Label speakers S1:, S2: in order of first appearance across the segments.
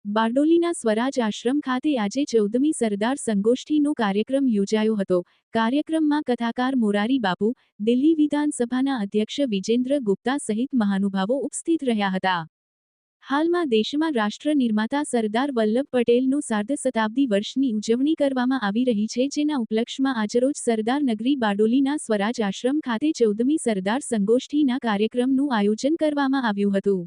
S1: બારડોલીના સ્વરાજ આશ્રમ ખાતે આજે 14મી સરદાર સંગોષ્ઠીનો કાર્યક્રમ યોજાયો હતો। કાર્યક્રમમાં કથાકાર મોરારી બાપુ, દિલ્હી વિધાનસભાના અધ્યક્ષ વિજેન્દ્ર ગુપ્તા સહિત મહાનુભાવો ઉપસ્થિત રહ્યા હતા। હાલમાં દેશમાં રાષ્ટ્ર નિર્માતા સરદાર વલ્લભ પટેલનું સાર્ધ શતાબ્દી વર્ષની ઉજવણી કરવામાં આવી રહી છે, જેના ઉપલક્ષમાં આજરોજ સરદાર નગરી બારડોલીના સ્વરાજ આશ્રમ ખાતે 14મી સરદાર સંગોષ્ઠીના કાર્યક્રમનું આયોજન કરવામાં આવ્યું હતું।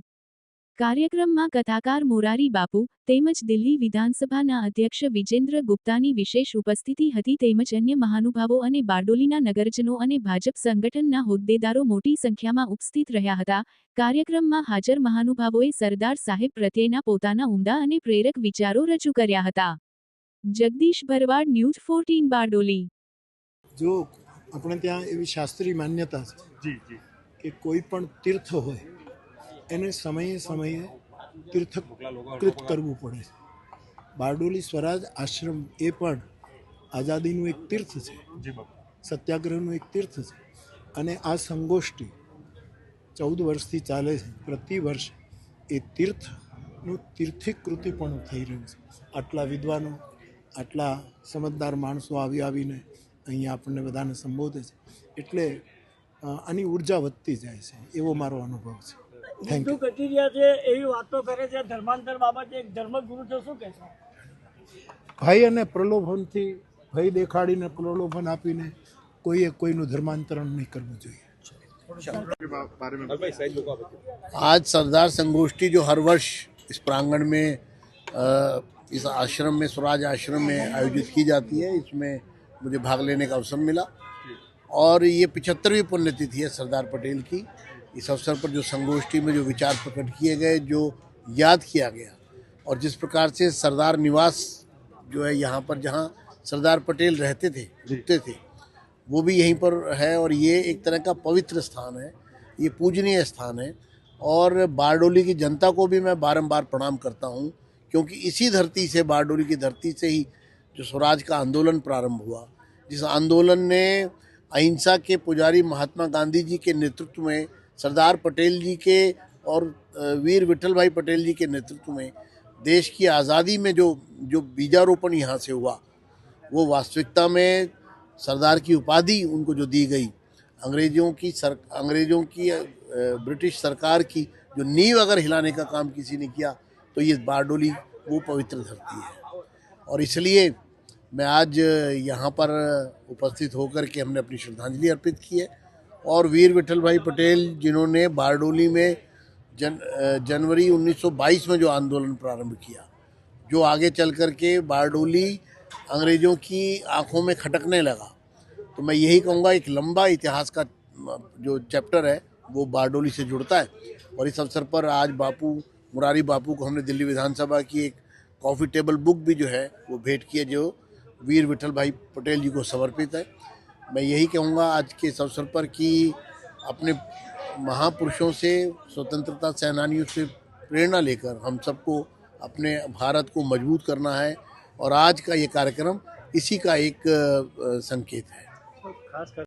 S1: કાર્યક્રમમાં કથાકાર મોરારી બાપુ તેમજ દિલ્હી વિધાનસભાના અધ્યક્ષ વિજેન્દ્ર ગુપ્તાની વિશેષ ઉપસ્થિતિ હતી તેમજ અન્ય મહાનુભાવો અને બારડોલીના નગરજનો અને ભાજપ સંગઠનના હોદ્દેદારો મોટી સંખ્યામાં ઉપસ્થિત રહ્યા હતા। કાર્યક્રમમાં હાજર મહાનુભાવોએ સરદાર સાહેબ પ્રત્યેના પોતાના ઉમદા અને પ્રેરક વિચારો રજૂ કર્યા હતા। જગદીશ ભરવાડ, ન્યૂઝ 14 બારડોલી।
S2: જો આપણે ત્યાં એવી શાસ્ત્રીય માન્યતા છે કે કોઈ પણ તીર્થ હોય એને સમયે સમયે તીર્થકૃત કરવું પડે છે। બારડોલી સ્વરાજ આશ્રમ એ પણ આઝાદીનું એક તીર્થ છે, સત્યાગ્રહનું એક તીર્થ છે અને આ સંગોષ્ઠી 14 વર્ષથી ચાલે છે। પ્રતિ વર્ષ એ તીર્થનું તીર્થીકૃતિ પણ થઈ રહ્યું છે। આટલા વિદ્વાનો, આટલા સમજદાર માણસો આવીને અહીંયા આપણને બધાને સંબોધે છે, એટલે આની ઉર્જા વધતી જાય છે એવો મારો અનુભવ છે।
S3: હિન્દુ ઘટી રહ્યા છે એવી વાતો કરે છે, ધર્માંતર બાબતે એક ધર્મગુરુ છો, શું કહેશો?
S2: ભય અને પ્રલોભનથી, ભય દેખાડીને પ્રલોભન આપીને કોઈએ કોઈનું ધર્માંતરણ નહીં કરવું જોઈએ।
S4: आज सरदार संगोष्ठी जो हर वर्ष इस प्रांगण में इस आश्रम में, स्वराज आश्रम में आयोजित की जाती है, इसमें मुझे भाग लेने का अवसर मिला और ये 75वीं पुण्यतिथि है सरदार पटेल की। इस अवसर पर जो संगोष्ठी में जो विचार प्रकट किए गए, जो याद किया गया और जिस प्रकार से सरदार निवास जो है यहाँ पर, जहाँ सरदार पटेल रहते थे, रुकते थे, वो भी यहीं पर है और ये एक तरह का पवित्र स्थान है, ये पूजनीय स्थान है। और बारडोली की जनता को भी मैं बारंबार प्रणाम करता हूँ, क्योंकि इसी धरती से, बारडोली की धरती से ही जो स्वराज का आंदोलन प्रारंभ हुआ, जिस आंदोलन ने अहिंसा के पुजारी महात्मा गांधी जी के नेतृत्व में, सरदार पटेल जी के और वीर विठल भाई पटेल जी के नेतृत्व में देश की आज़ादी में जो बीजारोपण यहाँ से हुआ, वो वास्तविकता में सरदार की उपाधि उनको जो दी गई, अंग्रेज़ों की ब्रिटिश सरकार की जो नींव अगर हिलाने का काम किसी ने किया तो ये बारडोली वो पवित्र धरती है। और इसलिए मैं आज यहाँ पर उपस्थित होकर के हमने अपनी श्रद्धांजलि अर्पित की है। और वीर विठल भाई पटेल जिन्होंने बारडोली में जनवरी 1922 में जो आंदोलन प्रारंभ किया, जो आगे चल कर के बारडोली अंग्रेज़ों की आंखों में खटकने लगा, तो मैं यही कहूँगा एक लंबा इतिहास का जो चैप्टर है वो बारडोली से जुड़ता है। और इस अवसर पर आज मोरारी बापू को हमने दिल्ली विधानसभा की एक कॉफ़ी टेबल बुक भी जो है वो भेंट की है, जो वीर विठल भाई पटेल जी को समर्पित है। मैं यही कहूँगा आज के इस अवसर पर कि अपने महापुरुषों से, स्वतंत्रता सेनानियों से प्रेरणा लेकर हम सबको अपने भारत को मजबूत करना है और आज का ये कार्यक्रम इसी का एक संकेत है।